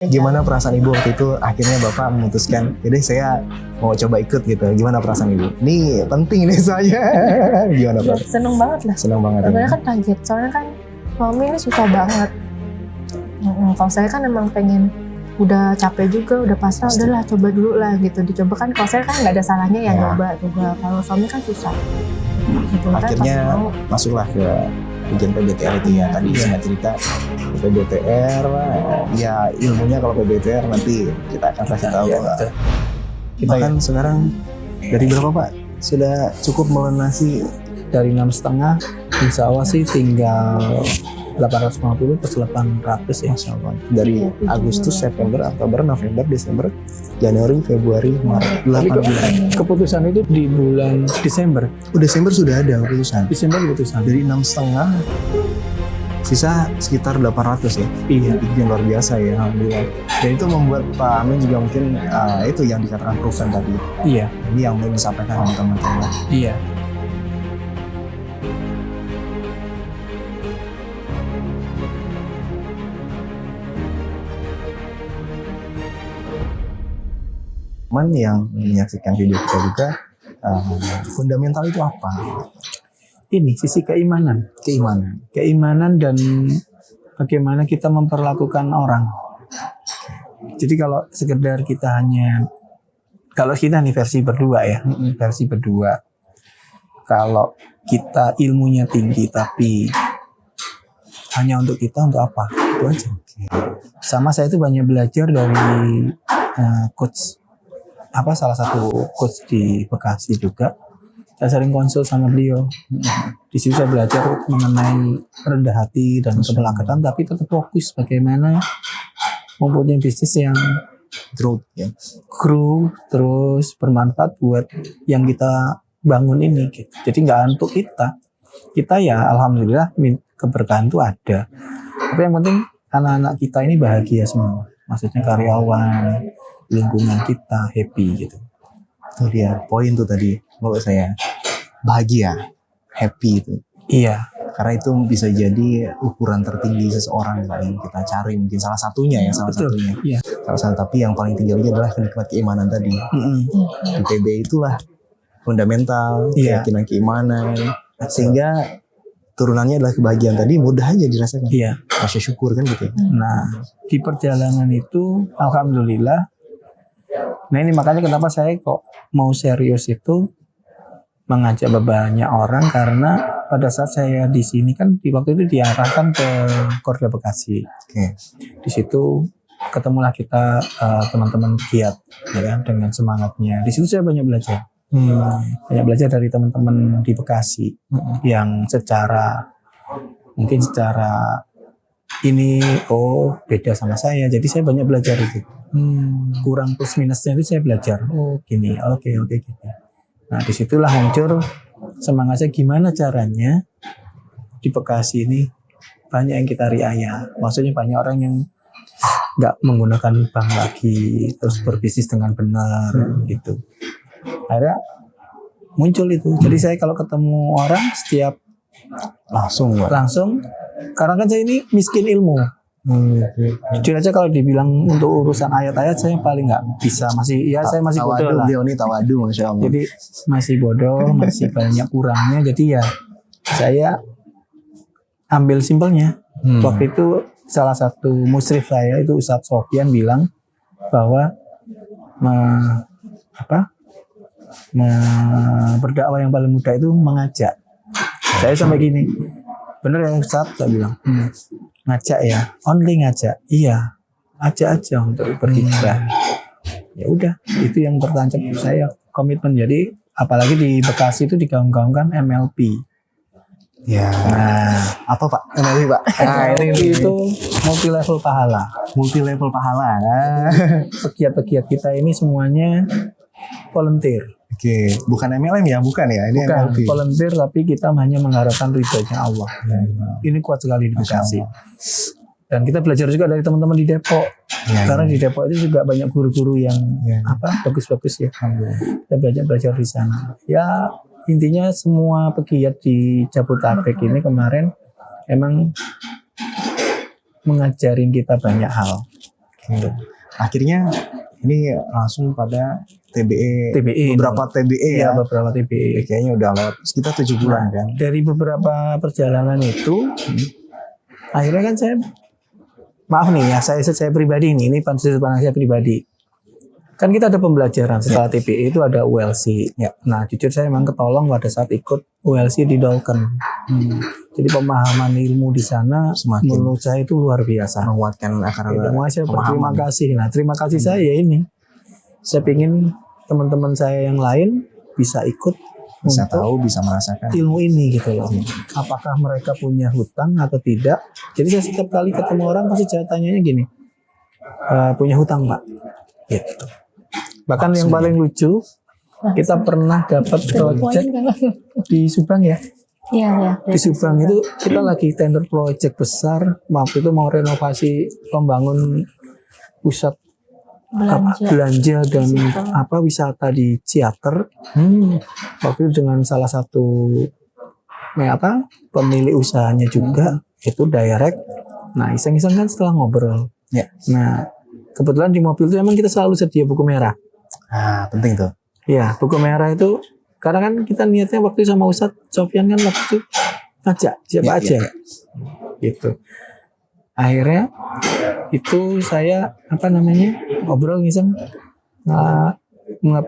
Gimana perasaan ibu waktu itu akhirnya bapak memutuskan, jadi saya mau coba ikut gitu. Gimana perasaan ibu? Ini penting nih saya. Gimana Ya, Pak? seneng banget lah. Senang banget. Sebenarnya Ya. kan kaget, soalnya kan suami ini susah banget. Kalau saya kan emang pengen, udah capek juga, udah pasrah, Pasti. udahlah coba dulu lah gitu. Dicoba kan, kalau saya kan nggak ada salahnya ya Ya. coba. Kalau suami kan susah. Gitu, kan Akhirnya pas mau, masuklah ke ujian PBTR itu ya. Tadi singkat cerita PBTR, ya ilmunya kalau PBTR nanti kita akan kasih tahu. Ya, betul. Bahkan sekarang dari berapa Pak? Sudah cukup melunasi Dari 6,5 insya Allah sih tinggal 850 plus 800 ya. Masya Allah. Dari Iya, Agustus, iya. September, Oktober, November, Desember, Januari, Februari, Maret, 8 bulan. Keputusan itu di bulan Desember. Desember sudah ada keputusan. Desember keputusan. Dari 6,5 sisa sekitar 800 ya. Iya. Itu yang luar biasa ya, alhamdulillah. Dan itu membuat Pak Amin juga mungkin itu yang dikatakan proven tadi. Iya. Ini yang mau disampaikan sama teman-teman. Iya. Teman yang menyaksikan video kita juga, fundamental itu apa? Ini sisi keimanan. Keimanan. Keimanan dan bagaimana kita memperlakukan orang. Jadi kalau sekedar kita hanya, kalau kita nih versi berdua ya, versi berdua. Kalau kita ilmunya tinggi tapi hanya untuk kita, untuk apa? Itu aja. Sama saya itu banyak belajar dari coach, salah satu coach di Bekasi juga. Saya sering konsul sama beliau. Di situ saya belajar mengenai rendah hati dan kepelakatan, tapi tetap fokus bagaimana mempunyai bisnis yang Growth ya. grow terus bermanfaat buat yang kita bangun ini. Gitu. Jadi nggak untuk kita. Kita ya alhamdulillah keberkahan itu ada. Tapi yang penting anak-anak kita ini bahagia semua. Maksudnya karyawan, lingkungan kita happy gitu. Itu dia poin tuh tadi menurut saya, bahagia, happy itu. Iya. Karena itu bisa jadi ukuran tertinggi seseorang yang kita cari, mungkin salah satunya ya, salah Betul. satunya. Iya. Salah satu, tapi yang paling tinggi lagi adalah nikmat keimanan tadi. Di PB itulah fundamental, Iya. keyakinan keimanan, sehingga turunannya adalah kebahagiaan tadi mudah aja dirasakan. Iya. Rasa syukur kan gitu. Nah, di perjalanan itu alhamdulillah. Nah, ini makanya kenapa saya kok mau serius itu mengajak banyak orang, karena pada saat saya di sini kan di waktu itu diarahkan ke Korda Bekasi. Oke. Di situ ketemulah kita teman-teman giat ya kan, dengan semangatnya. Di situ saya banyak belajar. Banyak belajar dari teman-teman di Bekasi yang mungkin secara ini beda sama saya. Jadi saya banyak belajar itu. Kurang plus minusnya itu saya belajar. Gini, oke gitu. Nah, disitulah muncul semangat saya, gimana caranya di Bekasi ini banyak yang kita riaya. Maksudnya banyak orang yang nggak menggunakan bank lagi, terus berbisnis dengan benar gitu. Akhirnya muncul itu. Jadi saya kalau ketemu orang setiap Langsung. karena kan saya ini miskin ilmu. Jujur aja kalau dibilang untuk urusan ayat-ayat saya paling nggak bisa, saya masih bodoh Tawadu, lah. beliau ini tawadu, Masya Allah. Jadi masih bodoh, masih banyak kurangnya. Jadi ya saya ambil simpelnya. Waktu itu salah satu musyrif saya itu Ustadz Sofyan bilang bahwa berdakwah yang paling mudah itu mengajak. Saya sampai gini, bener ya Ustadz, saya bilang, ngajak ya, only ngajak, iya, ajak aja untuk berhijrah. Ya udah, itu yang bertancap saya komitmen. Jadi apalagi di Bekasi itu digaung-gaungkan MLP. Ya. Nah, Apa Pak? MLP Pak? MLP itu multi level pahala. Multi level pahala. Pegiat-pegiat kita ini semuanya volunteer. Oke, bukan MLM ya, bukan ya, ini Bukan MLP. volunteer, tapi kita hanya mengharapkan ridhonya Allah. Ini kuat sekali di Bekasi. Dan kita belajar juga dari teman-teman di Depok. Karena di Depok itu juga banyak guru-guru yang bagus-bagus ya. Kita belajar di sana. Ya intinya semua pegiat di Jabodetabek ini kemarin emang mengajarin kita banyak hal. Oke. Akhirnya ini langsung pada TBE. TBE. Beberapa TBE Iya, ya. beberapa TBE. Kayaknya udah lewat sekitar 7 bulan kan. Dari beberapa perjalanan itu, akhirnya kan saya, maaf nih ya, saya pribadi ini sudut pandang saya pribadi. Kan kita ada pembelajaran setelah TBE itu ada ULC. Ya. Nah, jujur saya memang ketolong pada saat ikut ULC di Dolken. Jadi pemahaman ilmu di sana Semakin menurut saya itu luar biasa. menguatkan akar Makanya saya berterima pemahaman. kasih. Nah, terima kasih saya ini. Saya ingin teman-teman saya yang lain bisa ikut Bisa untuk tahu, bisa merasakan. ilmu ini gitu loh. Apakah mereka punya hutang atau tidak? Jadi saya setiap kali ketemu orang pasti saya tanyanya gini, punya hutang Pak? Gitu. Bahkan yang paling lucu, kita pernah dapat project di Subang ya. Iya. Di Subang itu kita lagi tender project besar. Waktu itu mau renovasi membangun pusat belanja dan wisata di Ciater. Waktu itu dengan salah satu pemilik usahanya juga itu direct. Nah iseng-iseng kan setelah ngobrol. Ya. Nah kebetulan di mobil itu emang kita selalu sedia buku merah. Penting tuh. Iya buku merah itu karena kan kita niatnya waktu itu sama Ustadz Sofyan kan waktu itu ngajak siapa aja gitu. Akhirnya itu saya ngobrol ngiseng.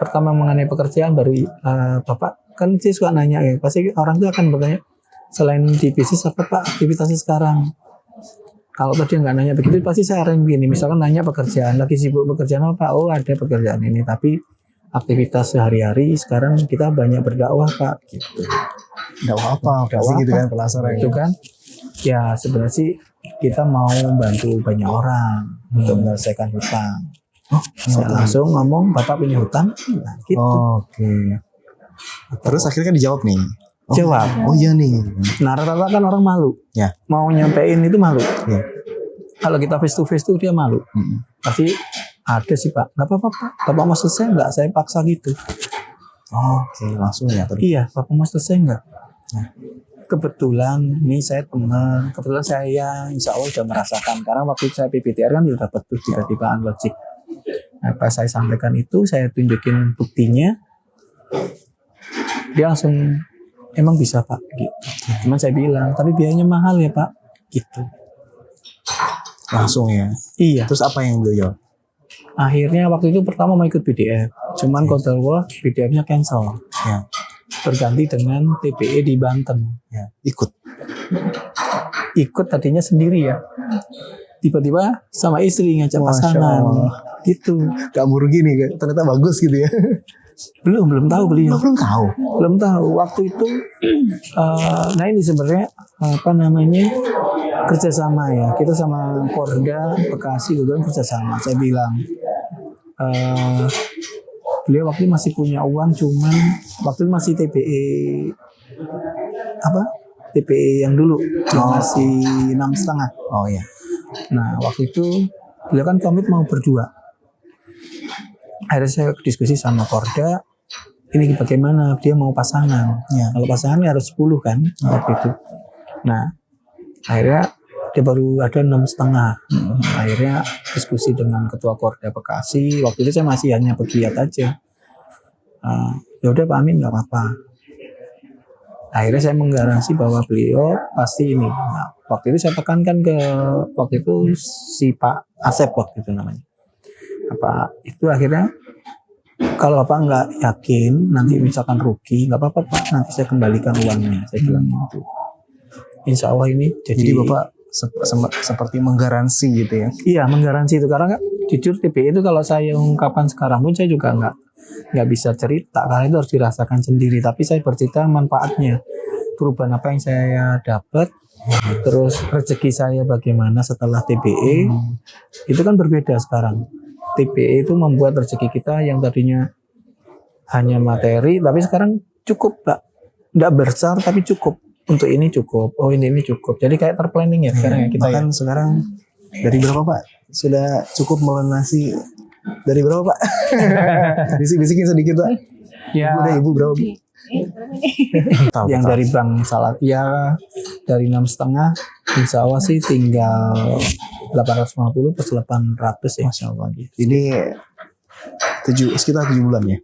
Pertama mengenai pekerjaan baru Bapak kan sih suka nanya ya, pasti orang tuh akan bertanya selain di bisnis apa Pak aktivitasnya sekarang. Kalau tadi nggak nanya begitu pasti saya arang begini, misalkan nanya pekerjaan, lagi sibuk pekerjaan apa? Oh ada pekerjaan ini, tapi aktivitas sehari-hari sekarang kita banyak berdakwah Pak gitu. Dakwah apa? Pasti gitu kan penasaran. Itu kan ya sebenarnya sih kita mau bantu banyak orang untuk menyelesaikan hutang. Saya langsung ngomong Bapak punya hutang, nah, gitu. Oke. Terus akhirnya dijawab nih. Jawab. Oh iya nih. Nah rata-rata kan orang malu, Ya. mau nyampein itu malu. Ya. Kalau kita face to face tuh dia malu. Pasti ada sih Pak, nggak apa-apa Pak. Bapak mau selesai nggak? Saya paksa gitu. Oke, langsung ya. Iya, Bapak mau selesai nggak? Nah, kebetulan nih saya teman, kebetulan saya insya Allah sudah merasakan. Karena waktu saya PPTR kan udah dapat tuh tiba-tiba unlogic. Nah, pas saya sampaikan itu, saya tunjukin buktinya. Dia langsung, emang bisa Pak? Gitu. Cuman saya bilang, tapi biayanya mahal ya Pak? Gitu. Langsung ya. Iya. Terus apa yang beliau jawab? Akhirnya waktu itu pertama mau ikut BDF. Cuman kodarullah BDF-nya cancel. Ya. Berganti dengan TBE di Banten. Ya. Ikut. Ikut tadinya sendiri ya. Tiba-tiba sama istri ngajak Masya pasangan. Allah. Gitu. Gak merugi nih, ternyata bagus gitu ya. Belum tahu beliau. Belum tahu. Belum tahu. Waktu itu, nah ini sebenarnya kerjasama ya. Kita sama Porda Bekasi gitu kan kerjasama. Saya bilang, beliau waktu itu masih punya uang, cuman waktu itu masih TBE TBE yang dulu masih 6,5. Oh iya. Nah waktu itu beliau kan komit mau berdua. Akhirnya saya diskusi sama Porda, ini bagaimana, dia mau pasangan. Ya. Kalau pasangan harus 10 kan waktu itu. Nah akhirnya dia baru ada 6,5. Akhirnya diskusi dengan ketua Porda Bekasi. Waktu itu saya masih hanya pegiat aja. Ya udah Pak Amin nggak apa-apa. Akhirnya saya menggaransi bahwa beliau pasti ini. Nah, waktu itu saya tekankan ke waktu itu si Pak Asep waktu itu namanya. Apa itu akhirnya kalau Bapak nggak yakin nanti misalkan rugi nggak apa-apa Pak, nanti saya kembalikan uangnya. Saya bilang gitu. Insya Allah ini Jadi Bapak seperti menggaransi gitu ya. Iya menggaransi itu karena jujur TBE itu kalau saya ungkapkan sekarang pun saya juga nggak bisa cerita karena itu harus dirasakan sendiri. Tapi saya bercerita manfaatnya, perubahan apa yang saya dapat, terus rezeki saya bagaimana setelah TBE itu kan berbeda sekarang. TBE itu membuat rezeki kita yang tadinya hanya materi, tapi sekarang cukup Pak, nggak besar tapi cukup. Untuk ini cukup, oh ini cukup. Jadi kayak terplanning ya sekarang ya kita bahkan ya. Sekarang dari berapa Pak? Sudah cukup melunasi dari berapa Pak? Bisik-bisikin sedikit Pak. Ya, Ibu berapa Bu? Tahu, yang tahu. dari bank salah ya dari 6,5 insya Allah sih tinggal 850 plus 800 ya. Masya Allah. Ini sekitar 7 bulan ya.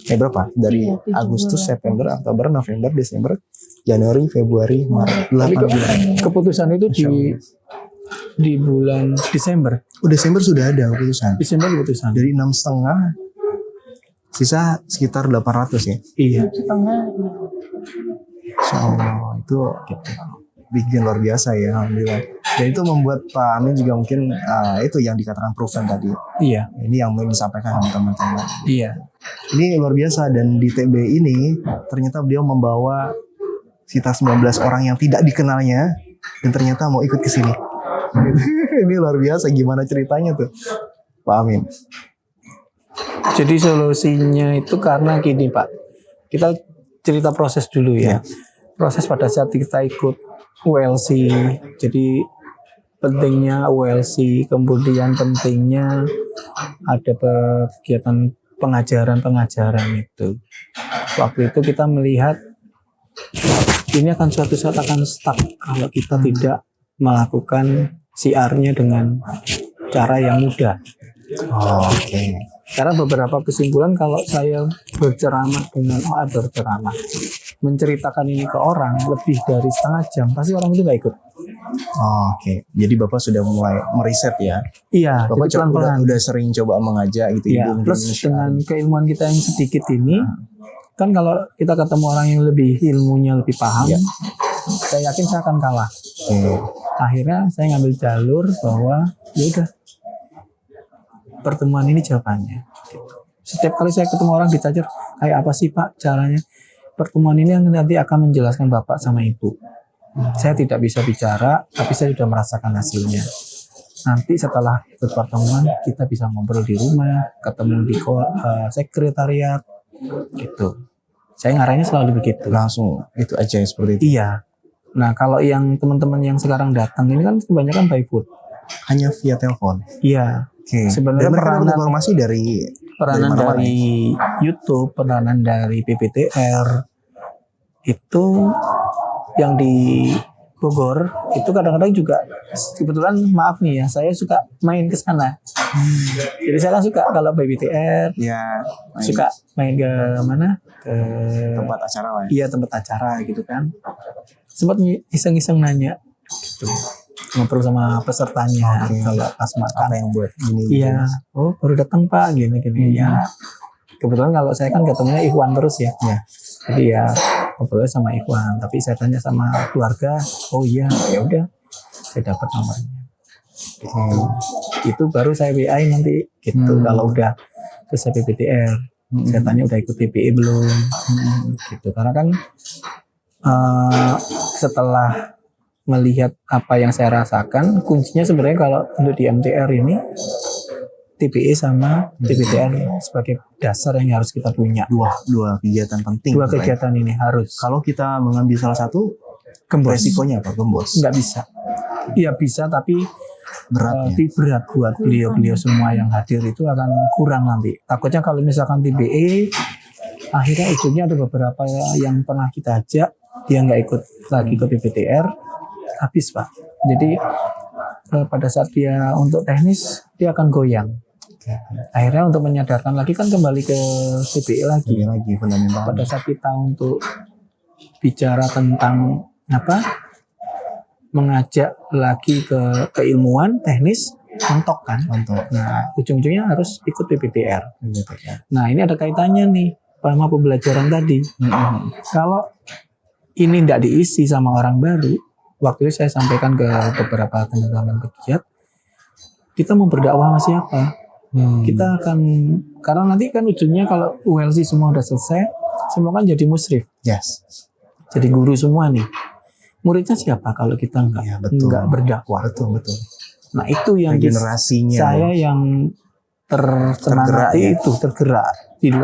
Berapa? Dari Iya, 7 Agustus, bulan. September, Oktober, November, Desember, Januari, Februari, Maret. 8 bulan. Keputusan itu Masya di bulan Desember. Desember sudah ada keputusan. Desember keputusan. Dari 6,5 sisa sekitar 800 ya. Iya. Setengah. Masya Allah, itu bikin luar biasa ya, alhamdulillah. Dan itu membuat Pak Amin juga mungkin itu yang dikatakan proven tadi. Iya. Ini yang mau disampaikan sama teman-teman. Iya. Ini luar biasa, dan di TB ini ternyata beliau membawa sekitar 19 orang yang tidak dikenalnya dan ternyata mau ikut ke sini. Ini luar biasa, gimana ceritanya tuh Pak Amin? Jadi solusinya itu karena gini Pak, kita cerita proses dulu ya. Proses pada saat kita ikut ULC, jadi pentingnya ULC, kemudian pentingnya ada kegiatan pengajaran itu. Waktu itu kita melihat ini akan suatu saat akan stuck kalau kita tidak melakukan CR-nya dengan cara yang mudah. Oke. Karena beberapa kesimpulan kalau saya berceramah menceritakan ini ke orang lebih dari setengah jam, pasti orang itu nggak ikut. Oke. Jadi Bapak sudah mulai meriset ya. Iya, Bapak jadi pelan-pelan. udah sering coba mengajak gitu. Iya, ibu plus Indonesia. dengan keilmuan kita yang sedikit ini, kan kalau kita ketemu orang yang lebih ilmunya lebih paham, Iya. saya yakin saya akan kalah. Oke. Akhirnya saya ngambil jalur bahwa ya udah pertemuan ini jawabannya. Gitu. Setiap kali saya ketemu orang dicajar, kayak apa sih Pak caranya? Pertemuan ini yang nanti akan menjelaskan Bapak sama Ibu. Saya tidak bisa bicara, tapi saya sudah merasakan hasilnya. Nanti setelah ikut pertemuan, kita bisa ngobrol di rumah, ketemu di sekretariat, gitu. Saya ngarahnya selalu begitu. Langsung itu aja seperti itu. Iya. Nah kalau yang teman-teman yang sekarang datang ini kan kebanyakan by phone. Hanya via telepon. Iya. Oke. Sebenarnya Dan mereka dapat peranan- informasi dari Peranan mana-mana dari YouTube, peranan dari PPTR itu yang di Bogor itu kadang-kadang juga kebetulan maaf nih ya saya suka main ke sana. Jadi saya kan suka kalau PPTR ya suka main ke mana ke tempat acara lah. iya tempat acara gitu kan. Sempat iseng-iseng nanya gitu. Ngobrol sama pesertanya Oke. kalau pas makan. Apa yang buat ini? Iya, oh baru datang Pak, gini-gini ya. Kebetulan kalau saya kan ketemunya Ikhwan terus ya. Iya. Jadi ya ngobrolnya sama Ikhwan, tapi saya tanya sama keluarga, oh iya, ya udah, saya dapat nomornya. Itu baru saya WA nanti gitu. Kalau udah selesai PPTR, saya tanya udah ikut PPE belum, gitu. Karena kan setelah melihat apa yang saya rasakan, kuncinya sebenarnya kalau untuk di MTR ini TPE sama PPTR sebagai dasar yang harus kita punya. Dua kegiatan penting. Dua Pak, ya. kegiatan ini harus. Kalau kita mengambil salah satu, Gembos. resikonya apa? Gembos. Nggak bisa. Iya bisa, tapi Berat ya. berat buat beliau-beliau semua yang hadir itu akan kurang nanti. Takutnya kalau misalkan TPE, akhirnya ujungnya ada beberapa yang pernah kita ajak, dia nggak ikut lagi ke PPTR, habis Pak. Jadi pada saat dia untuk teknis, dia akan goyang. Akhirnya untuk menyadarkan lagi kan kembali ke TPE lagi. Ini lagi fundamental. Pada saat kita untuk bicara tentang apa, mengajak lagi ke keilmuan teknis, mentok kan. Untuk Nah ujung-ujungnya harus ikut PPTR. Nah ini ada kaitannya nih sama pembelajaran tadi. Kalau ini tidak diisi sama orang baru, waktu itu saya sampaikan ke beberapa teman-teman pegiat, kita mau berdakwah sama siapa? Kita akan, karena nanti kan ujungnya kalau ULC semua udah selesai, semua kan jadi musyrif, yes. jadi guru semua nih. Muridnya siapa kalau kita Ya, betul. nggak berdakwah? Betul. Nah itu yang Generasinya. saya yang Tergerak, tersemangati ya? itu tergerak.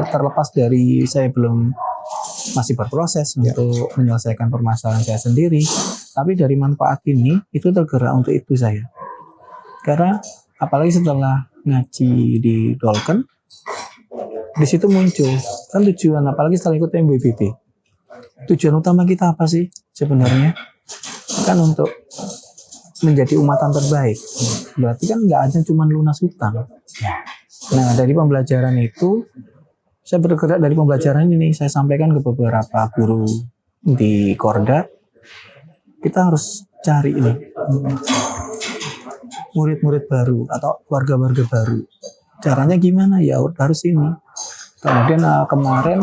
Terlepas dari saya belum masih berproses untuk menyelesaikan permasalahan saya sendiri, tapi dari manfaat ini itu tergerak untuk itu saya. Karena apalagi setelah ngaji di Dolken, di situ muncul kan tujuan, apalagi setelah ikut MBBB, tujuan utama kita apa sih sebenarnya? Kan untuk menjadi umatan terbaik. Berarti kan nggak hanya cuma lunas hutang. Nah, dari pembelajaran itu, saya bergerak dari pembelajaran ini, saya sampaikan ke beberapa guru di Korda, kita harus cari ini murid-murid baru atau warga-warga baru. Caranya gimana? Ya harus ini. Kemudian kemarin,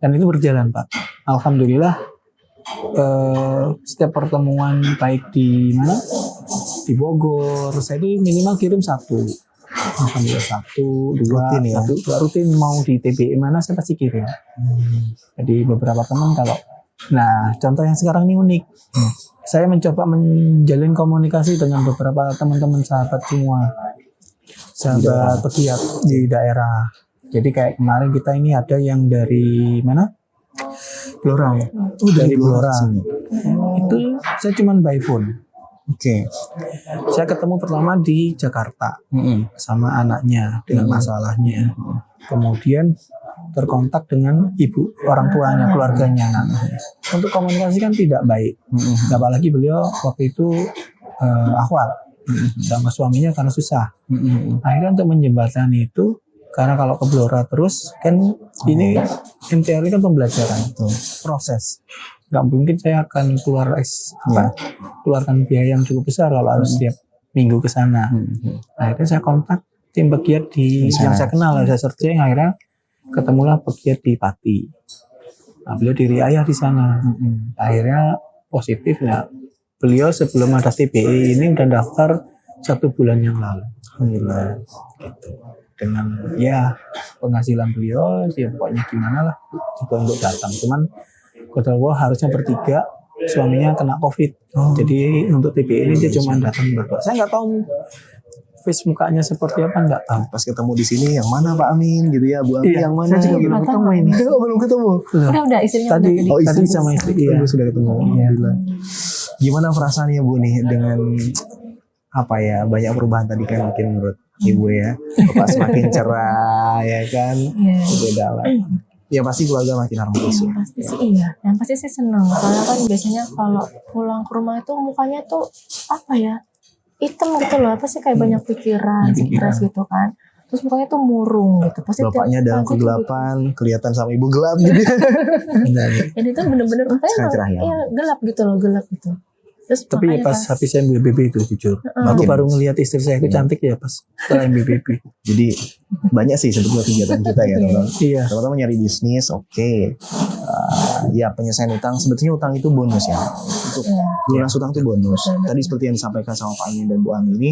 dan itu berjalan Pak. Alhamdulillah, setiap pertemuan baik di mana? Di Bogor, saya itu minimal kirim 1. Alhamdulillah 1, 2, Rutin ya? 1, 2 rutin, mau di TBE mana saya pasti kirim. Jadi beberapa teman kalau, nah contoh yang sekarang ini unik. Saya mencoba menjalin komunikasi dengan beberapa teman-teman sahabat semua, sahabat pegiat di daerah. Jadi kayak kemarin kita ini ada yang dari mana? Blora. Dari Blora. Itu saya cuman by phone. Oke. Saya ketemu pertama di Jakarta sama anaknya dengan masalahnya. Kemudian terkontak dengan ibu, orang tuanya, keluarganya, anaknya. Untuk komunikasi kan tidak baik. Apalagi beliau waktu itu akhwat sama suaminya karena susah. Akhirnya untuk menjembatani itu, karena kalau ke Blora terus kan ini in teori kan pembelajaran, proses. Nggak mungkin saya akan keluarkan biaya yang cukup besar kalau harus setiap minggu ke sana. Akhirnya saya kontak tim pegiat yang saya kenal, saya searching, akhirnya ketemulah pegiat di Pati. Nah, beliau diriayah di sana. Akhirnya positif ya. Beliau sebelum ada TBE ini udah daftar 1 bulan yang lalu. Alhamdulillah. Gitu. Dengan ya penghasilan beliau, ya pokoknya gimana lah juga untuk datang. Cuman Kodawa harusnya bertiga, suaminya kena COVID. Jadi untuk TBE ini dia cuma datang berdua. Saya nggak tahu face mukanya seperti apa, nggak tahu. Pas ketemu di sini yang mana Pak Amin gitu ya, Bu Ami Iya, yang mana? saya juga gitu. belum ketemu ini. Belum ketemu. Udah istrinya Tadi udah. tadi sama istri. Iya. Sudah ketemu. Alhamdulillah. Gimana perasaannya Bu nih dengan apa ya, banyak perubahan tadi kan mungkin menurut Ibu ya, Bapak semakin cerah ya kan, Iya. beda lah. Ya pasti keluarga makin harmonis. Yang pasti sih iya, yang pasti sih seneng. Soalnya kan biasanya kalau pulang ke rumah itu mukanya tuh apa ya, hitam gitu loh. Apa sih kayak banyak pikiran, stres gitu kan. Terus mukanya tuh murung gitu. Pasti Bapaknya dalam pagi tuh kegelapan, kelihatan sama ibu gelap gitu. gitu. Dan itu bener-bener mukanya Sekarang cerah ya? iya, gelap gitu loh, gelap gitu. Terus Tapi ya makanya pas habis saya MBBB itu jujur, aku baru ngelihat istri saya itu cantik ya pas setelah MBBB. Jadi banyak sih sebetulnya kegiatan kita ya teman-teman. Iya. Teman-teman nyari bisnis, oke. Ya penyelesaian utang, sebetulnya utang itu bonus ya. Untuk lunas utang itu bonus. Tadi seperti yang disampaikan sama Pak Amin dan Bu Ami ini,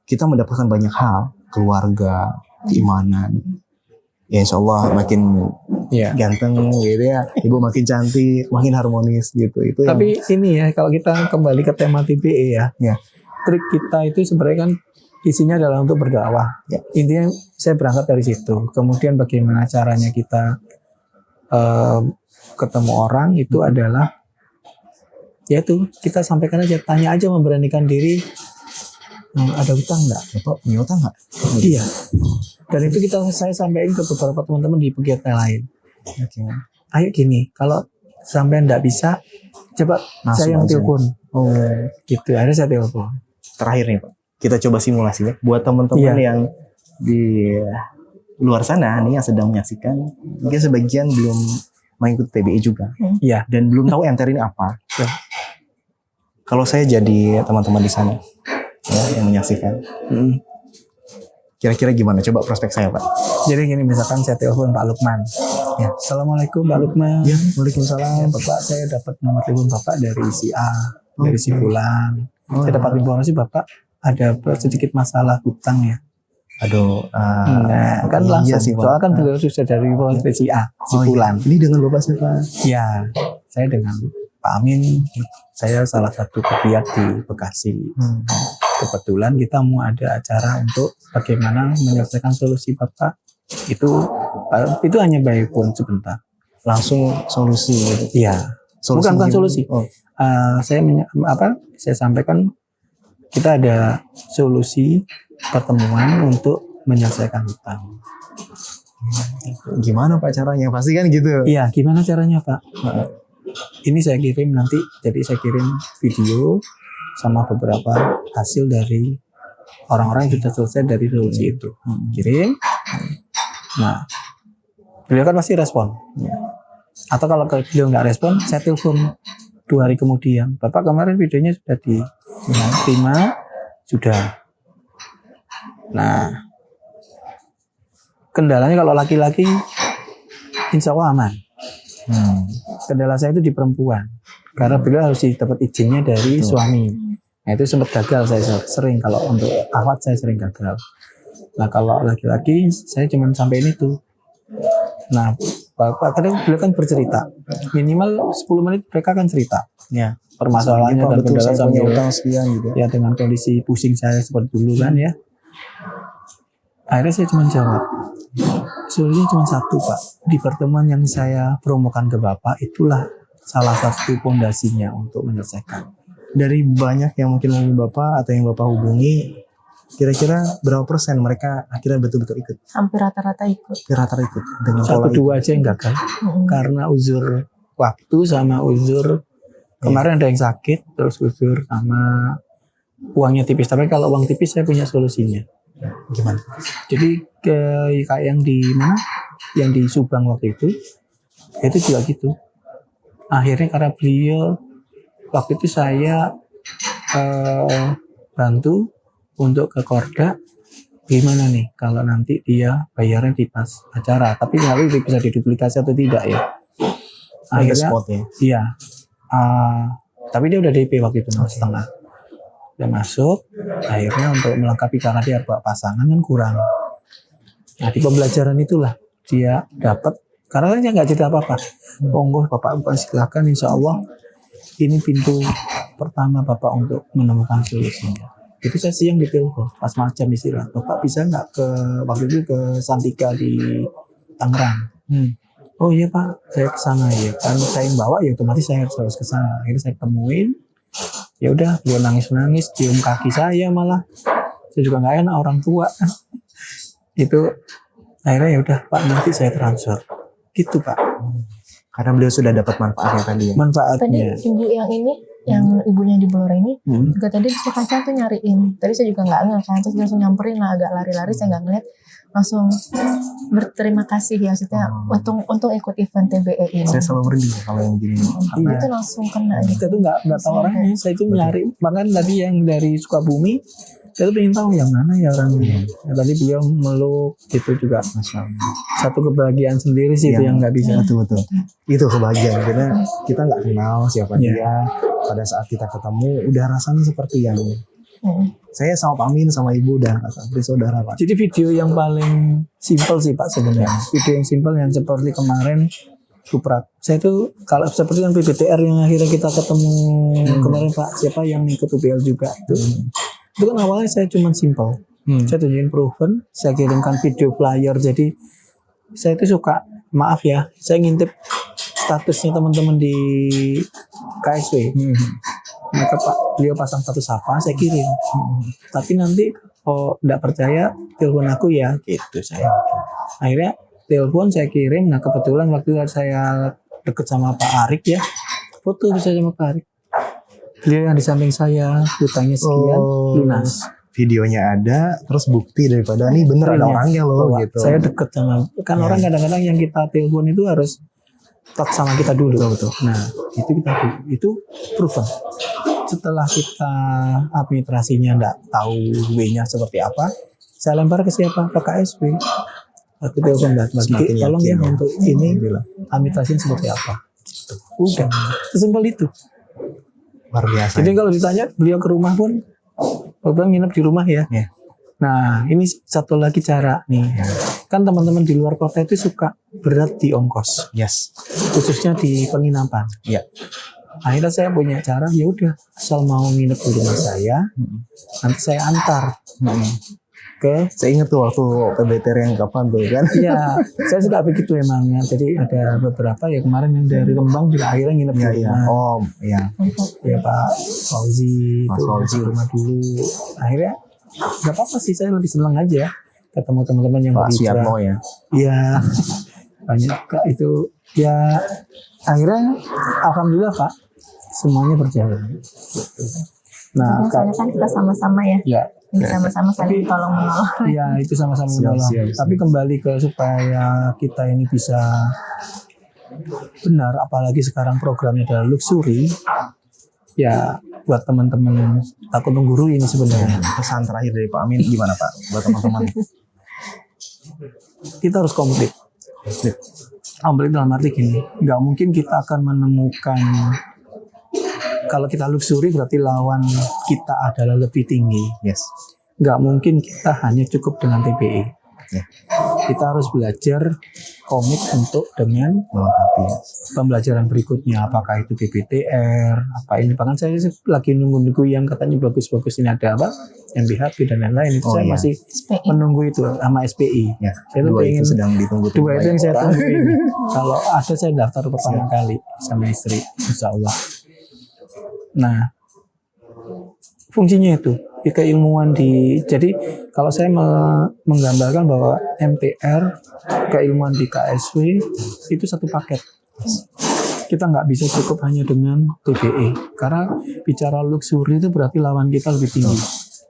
kita mendapatkan banyak hal, keluarga, keimanan. Ya insya Allah makin ganteng gitu ya, ibu makin cantik, makin harmonis gitu. Itu Tapi ini ya, kalau kita kembali ke tema TBE ya, Ya. trik kita itu sebenarnya kan isinya adalah untuk berdakwah. Ya. Intinya saya berangkat dari situ. Kemudian bagaimana caranya kita ketemu orang itu adalah, yaitu kita sampaikan aja, tanya aja, memberanikan diri. Ada utang nggak? Bapak punya utang nggak? Iya. Dan itu saya sampaikan ke beberapa teman-teman di pegiat lain. Oke. Ayo gini, kalau sampai nggak bisa, coba Langsung saya yang aja. telepon. Oh, Gitu, akhirnya saya telepon. terakhir nih Pak, kita coba simulasi ya. Buat teman-teman yang di luar sana nih yang sedang menyaksikan, mungkin sebagian belum mengikuti TBE juga. Iya. Dan belum tahu enter ini apa. Ya. Kalau saya jadi teman-teman di sana ya, yang menyaksikan, kira-kira gimana? Coba prospek saya Pak. Jadi gini, misalkan saya telepon Pak Lukman. Ya, Assalamualaikum Pak Lukman. Ya, waalaikumsalam. Bapak, saya dapat nomor telepon Bapak dari si A, dari si Fulan. Saya dapat informasi Bapak ada sedikit masalah hutang ya. Aduh, Nah, kan iya langsung. sih, Pak. Soalnya kan beliau sudah dari informasi dari si A, si Fulan. Ini dengan Bapak siapa? Ya, saya dengan Pak Amin, saya salah satu pegiat di Bekasi. Kebetulan kita mau ada acara untuk bagaimana menyelesaikan solusi Bapak. Itu hanya by phone sebentar. Langsung solusi gitu. Iya. Bukan gimana? solusi. Oh. Saya sampaikan kita ada solusi pertemuan untuk menyelesaikan hutang. Gimana Pak caranya? Pasti kan gitu. Iya, gimana caranya Pak? ini saya kirim nanti, jadi saya kirim video sama beberapa hasil dari orang-orang yang sudah selesai dari resolusi itu. Kirim. Nah, beliau kan pasti respon. Atau kalau beliau nggak respon, saya telepon 2 hari kemudian. Bapak kemarin videonya sudah diterima, sudah. Nah, kendalanya kalau laki-laki, insya Allah aman. Kendala saya itu di perempuan, karena beliau harus dapat izinnya dari suami. Nah itu sempat gagal saya sering, kalau untuk akhwat saya sering gagal. Nah kalau laki-laki saya cuma sampai ini tuh. Nah bapak kadang beliau kan bercerita, minimal 10 menit mereka kan cerita. Ya. Permasalahannya dan betul, kendala saya punya sambil utang sekian gitu. ya dengan kondisi pusing saya seperti dulu kan ya. Akhirnya saya cuma jawab, solusinya cuma satu Pak. Di pertemuan yang saya promokan ke Bapak itulah salah satu fondasinya untuk menyelesaikan. Dari banyak yang mungkin hubungi Bapak atau yang Bapak hubungi, kira-kira berapa persen mereka akhirnya betul-betul ikut? Hampir rata-rata ikut. Rata-rata ikut dengan pola itu. 1-2 aja yang gagal karena uzur waktu sama uzur kemarin ada yang sakit, terus uzur sama uangnya tipis. Tapi kalau uang tipis saya punya solusinya. Gimana? Jadi kayak yang di mana? Yang di Subang waktu itu juga gitu. Akhirnya karena beliau waktu itu saya bantu untuk ke Korda, gimana nih kalau nanti dia bayarnya di pas acara, tapi nggak tahu bisa diduplikasi atau tidak ya. Akhirnya spot ya. iya, tapi dia udah DP waktu itu 0,5. Udah masuk, akhirnya untuk melengkapi karena dia bawa pasangan kan kurang. Nah di pembelajaran itulah dia dapat, karena dia nggak cerita apa-apa. Monggo Bapak silakan, insya Allah ini pintu pertama Bapak untuk menemukan solusinya. Itu saya siang ditelepon pas macam istirahat, Bapak bisa nggak ke waktu itu ke Santika di Tangerang? Oh iya Pak, saya ke sana ya. Kan saya yang bawa ya otomatis saya harus ke sana. Akhirnya saya temuin. Ya udah, dia nangis-nangis, cium kaki saya malah. Saya juga nggak enak orang tua. Itu akhirnya ya udah Pak, nanti saya transfer. Gitu Pak. Karena beliau sudah dapat manfaatnya tadi ya. Tadi Manfaatnya. ibu yang ini, yang ibunya di Blora ini, juga tadi suka saya tuh nyariin. Tadi saya juga nggak ngel kan, terus dia langsung nyamperin lah, agak lari-lari, saya nggak ngeliat. Langsung berterima kasih ya, maksudnya untung ikut event TBE ini. Saya selalu merinding kalau yang gini. Karena itu langsung kena. Kita tuh nggak tahu orangnya. Saya itu nyari. Bahkan tadi yang dari Sukabumi, saya tuh pengen tahu yang mana ya orangnya. Ya, tadi beliau meluk, itu juga satu kebahagiaan sendiri sih itu yang nggak bisa. Betul. Itu kebahagiaan karena kita nggak kenal siapa dia. Pada saat kita ketemu udah rasanya seperti yang saya sama Pak Amin sama Ibu udah seperti saudara Pak. Jadi video yang paling simpel sih Pak sebenarnya. Video yang simpel yang seperti kemarin Suprat. Saya tuh kalau seperti yang PBTR yang akhirnya kita ketemu kemarin Pak, siapa yang ikut UPL juga itu kan awalnya saya cuma simpel. Saya tunjukin proven, saya kirimkan video player. Jadi saya itu suka, maaf ya, saya ngintip statusnya teman-teman di KSW. Maka Pak beliau pasang status apa, saya kirim. Tapi nanti kalau tidak percaya telepon aku ya, gitu saya. Akhirnya telepon saya kirim. Nah kebetulan waktu saya deket sama Pak Arik ya, foto bisa sama Pak Arik. Beliau yang di samping saya, hutangnya sekian, lunas. Videonya ada, terus bukti daripada ini bener ada orangnya loh gitu. Saya deket sama, kan orang kadang-kadang yang kita telepon itu harus talk sama kita dulu. Betul. Nah itu proven. Setelah kita administrasinya nggak tahu W-nya seperti apa, saya lempar ke siapa? Ke KSW. Aku telepon lagi, tolong ya untuk ini administrasinya seperti apa. Udah, sesimpel itu. Luar biasa. Jadi kalau ditanya beliau ke rumah pun, beliau nginep di rumah ya. Nah ini satu lagi cara nih. Kan teman-teman di luar kota itu suka berat di ongkos. Yes. Khususnya di penginapan. Iya. Akhirnya saya punya cara, ya udah asal mau nginep di rumah saya, nanti saya antar ke. Saya ingat tuh waktu PBTR yang kapan tuh kan. Iya, saya suka begitu emangnya. Jadi ada beberapa ya kemarin yang dari Rembang juga akhirnya nginep di rumah. Oh iya. Ya Pak Fauzi itu di rumah dulu. Akhirnya nggak apa-apa sih, saya lebih senang aja ketemu teman-teman yang Pak berhijrah. Suyatno ya. Iya, banyak Kak itu ya. akhirnya alhamdulillah Pak semuanya berjalan. Nah, soalnya kan kita sama-sama ya. Ya, Ini sama-sama saling tolong menolong. iya itu sama-sama menolong. Tapi kembali ke supaya kita ini bisa benar, apalagi sekarang programnya adalah luxury, ya buat teman-teman takut menggurui ini sebenarnya. Pesan terakhir dari Pak Amin gimana Pak buat teman-teman? Kita harus komplit. Komplit dalam arti gini, nggak mungkin kita akan menemukan, kalau kita luxury berarti lawan kita adalah lebih tinggi. Yes. Nggak mungkin kita hanya cukup dengan TBE. Ya. Kita harus belajar komit untuk dengan Melengkapi. pembelajaran berikutnya, apakah itu PPTR, apa ini. Bahkan saya lagi nunggu yang katanya bagus-bagus ini ada apa, MBHP dan lain-lain. Itu saya masih SPI. menunggu itu sama SPI. Ya, Saya tuh dua pengen itu sedang ditunggu. dua itu yang saya tunggu ini. Kalau ada saya daftar pertama kali sama istri, insya Allah. Nah, fungsinya itu keilmuan jadi kalau saya menggambarkan bahwa MTR keilmuan di KSW itu satu paket. Kita nggak bisa cukup hanya dengan TBE karena bicara luxury itu berarti lawan kita lebih tinggi.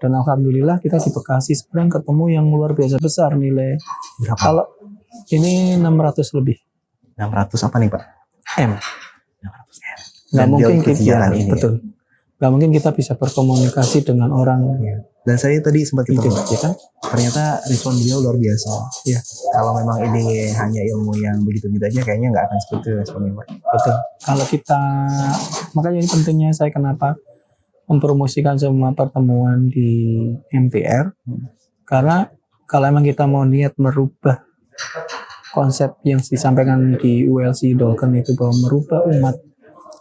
Dan alhamdulillah kita di Bekasi sekarang ketemu yang luar biasa besar nilai. Berapa? Kalau ini 600 lebih 600 apa nih Pak? M. 600 M. Nggak Dan mungkin dia kegiatan ini. betul. Nggak mungkin kita bisa berkomunikasi dengan orang Dan saya tadi sempat itu, ketemu, ya kan? ternyata respon beliau luar biasa. Ya, Kalau memang ini hanya ilmu yang begitu-begitu aja, kayaknya nggak akan seperti itu responnya Pak. betul. Kalau kita, makanya ini pentingnya saya kenapa mempromosikan semua pertemuan di MTR, karena kalau emang kita mau niat merubah konsep yang disampaikan di ULC Dolken itu bahwa merubah umat,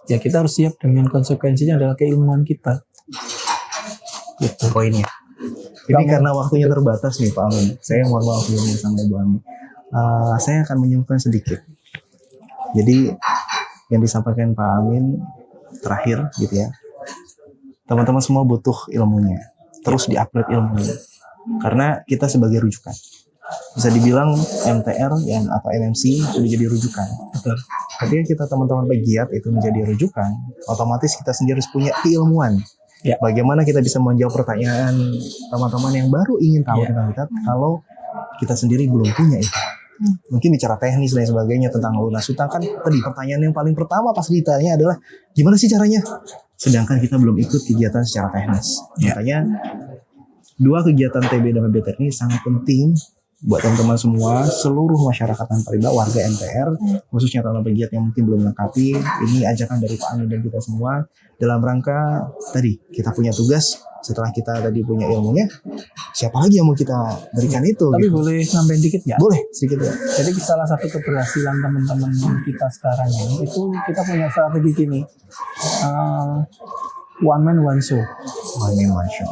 ya kita harus siap dengan konsekuensinya adalah keilmuan kita. Gitu poinnya. Ini karena waktunya terbatas nih Pak Amin. Saya mohon maaf sebelumnya sama Ibu Amin. Saya akan menyimpulkan sedikit. Jadi yang disampaikan Pak Amin terakhir gitu ya. Teman-teman semua butuh ilmunya. Terus di-upgrade ilmunya. Karena kita sebagai rujukan. Bisa dibilang MTR atau MMC sudah jadi rujukan. Betul. Ketika kita teman-teman pegiat itu menjadi rujukan, otomatis kita sendiri harus punya keilmuan. Ya. Bagaimana kita bisa menjawab pertanyaan teman-teman yang baru ingin tahu Ya. tentang kita kalau kita sendiri belum punya itu. Mungkin bicara teknis dan sebagainya tentang lunas utang kan tadi pertanyaan yang paling pertama pas ditanya adalah gimana sih caranya? Sedangkan kita belum ikut kegiatan secara teknis. Ya. Makanya dua kegiatan TB dan PBTR ini sangat penting buat teman-teman semua, seluruh masyarakat tanpa riba, warga MTR, khususnya teman pegiat yang mungkin belum melengkapi. Ini ajakan dari Pak Amin dan kita semua dalam rangka tadi kita punya tugas. Setelah kita tadi punya ilmunya, siapa lagi yang mau kita berikan itu? Tapi gitu. boleh nambahin dikit nggak? Boleh sedikit ya. Jadi salah satu keberhasilan teman-teman kita sekarang ini itu kita punya strategi gini, one man one show. One man one show.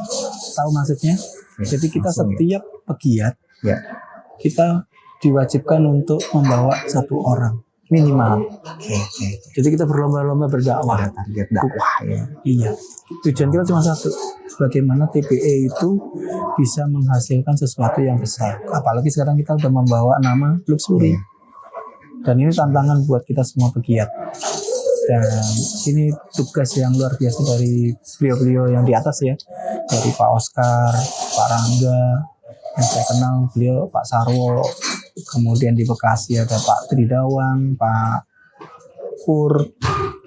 Tahu maksudnya? Jadi kita langsung setiap pegiat Ya. kita diwajibkan untuk membawa satu orang minimal. Oke. Jadi kita berlomba-lomba berdakwah. Ada target dakwah ya. Iya. Tujuan kita cuma satu. Bagaimana TPE itu bisa menghasilkan sesuatu yang besar. Apalagi sekarang kita udah membawa nama luxury. Dan ini tantangan buat kita semua pegiat. Dan ini tugas yang luar biasa dari beliau-beliau yang di atas ya. Dari Pak Oscar, Pak Rangga, yang saya kenal beliau Pak Sarwo, kemudian di Bekasi ada Pak Tridawang, Pak Pur,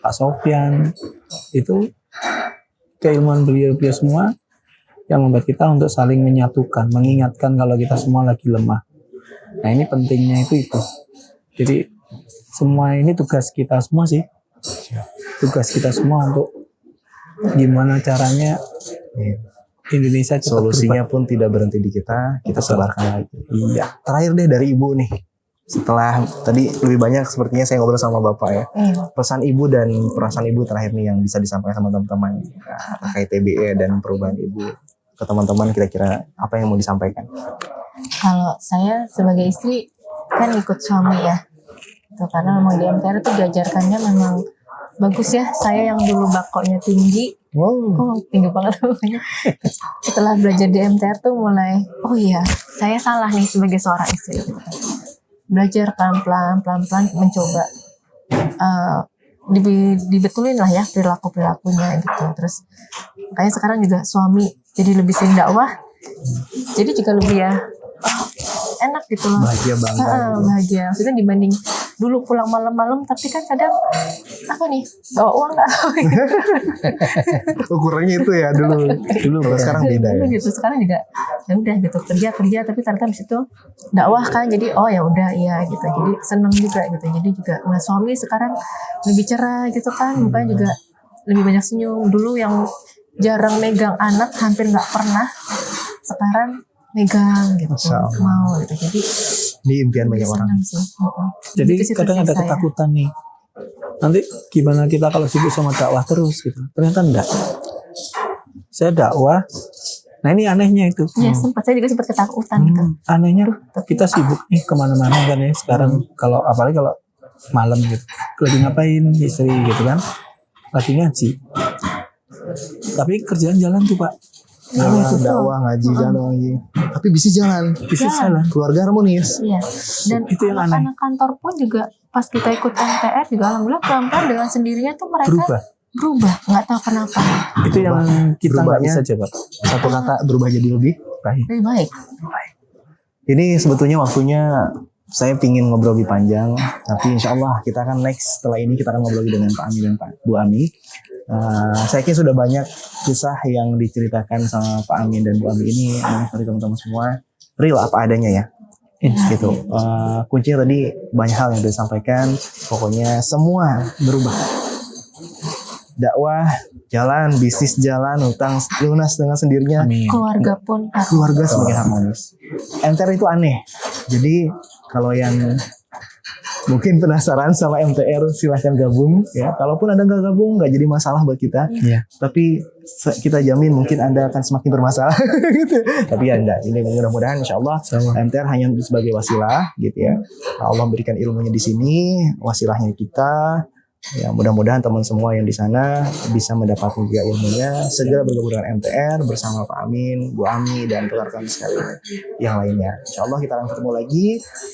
Pak Sofyan. Itu keilmuan beliau-beliau semua yang membuat kita untuk saling menyatukan, mengingatkan kalau kita semua lagi lemah. Nah ini pentingnya itu. Jadi semua ini tugas kita semua sih, tugas kita semua untuk gimana caranya Indonesia cepat Solusinya berubah. pun tidak berhenti di kita sebarkan lagi. Iya. Terakhir deh dari Ibu nih. Setelah tadi lebih banyak sepertinya saya ngobrol sama Bapak ya. Pesan Ibu dan perasaan Ibu terakhir nih yang bisa disampaikan sama teman-teman terkait TBE dan perubahan Ibu ke teman-teman, kira-kira apa yang mau disampaikan? Kalau saya sebagai istri kan ikut suami ya. Itu karena memang di MTR itu diajarkannya memang bagus ya. Saya yang dulu bakonya tinggi, tinggi banget pokoknya. Setelah belajar di MTR tuh mulai, oh iya, saya salah nih sebagai seorang istri. Belajar pelan-pelan mencoba. dibetulin lah ya perilakunya gitu. Terus makanya sekarang juga suami jadi lebih sering dakwah, jadi juga lebih ya enak gitu loh. Bahagia banget. Bahagia. Maksudnya dibanding dulu pulang malam-malam, tapi kan kadang apa nih bawa uang nggak? Ukurannya itu ya dulu. Kalau sekarang beda ya. Dulu gitu. Sekarang juga ya udah gitu kerja tapi ternyata di situ dakwah kan, jadi oh ya udah iya gitu. Jadi seneng juga gitu. Jadi juga nah, suami sekarang lebih cerah gitu kan, mukanya juga lebih banyak senyum. Dulu yang jarang megang anak, hampir nggak pernah. Sekarang megang gitu, mau gitu. Jadi ini impian banyak orang. Jadi kadang ada ketakutan nih. Nanti gimana kita kalau sibuk sama dakwah terus gitu. Ternyata enggak. Saya dakwah. Nah ini anehnya itu. Iya saya juga sempat ketakutan gitu. Anehnya kita sibuk nih kemana-mana kan ya. Sekarang kalau apalagi kalau malam gitu. Lagi ngapain istri gitu kan. Lagi ngaji. Tapi kerjaan jalan tuh Pak. Dakwah ngaji jalan lagi. Tapi bisnis jalan. Keluarga harmonis. Iya. Dan itu yang aneh. Anak kantor pun juga pas kita ikut MTR juga alhamdulillah pelan-pelan dengan sendirinya tuh mereka berubah. Nggak tahu kenapa. Itu yang kita nggak bisa coba. Satu kata berubah jadi lebih baik. Lebih baik. Ini sebetulnya waktunya saya pingin ngobrol lebih panjang, tapi insya Allah kita akan next setelah ini kita akan ngobrol dengan Pak Ami dan Bu Ami. Saya yakin sudah banyak kisah yang diceritakan sama Pak Amin dan Bu Ami ini dari teman-teman semua real apa adanya ya. Gitu. Kuncinya tadi banyak hal yang sudah disampaikan. Pokoknya semua berubah. Dakwah jalan, bisnis jalan, utang lunas dengan sendirinya. Amin. Keluarga semakin harmonis. MTR itu aneh. Jadi kalau yang mungkin penasaran sama MTR silahkan gabung ya. Kalaupun Anda nggak gabung nggak jadi masalah buat kita. Iya. Tapi kita jamin mungkin Anda akan semakin bermasalah gitu. Tapi ya enggak. Ini mudah-mudahan insya Allah MTR hanya sebagai wasilah gitu ya. Allah berikan ilmunya di sini, wasilahnya kita. Ya mudah-mudahan teman semua yang di sana bisa mendapatkan juga ilmunya. Segera bergabung dengan MTR bersama Pak Amin, Bu Ami dan rekan-rekan sekalian yang lainnya. Insya Allah kita akan ketemu lagi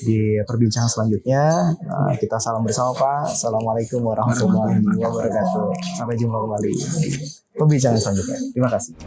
di perbincangan selanjutnya. Kita salam bersama Pak. Assalamualaikum warahmatullahi wabarakatuh. Sampai jumpa kembali di perbincangan selanjutnya. Terima kasih.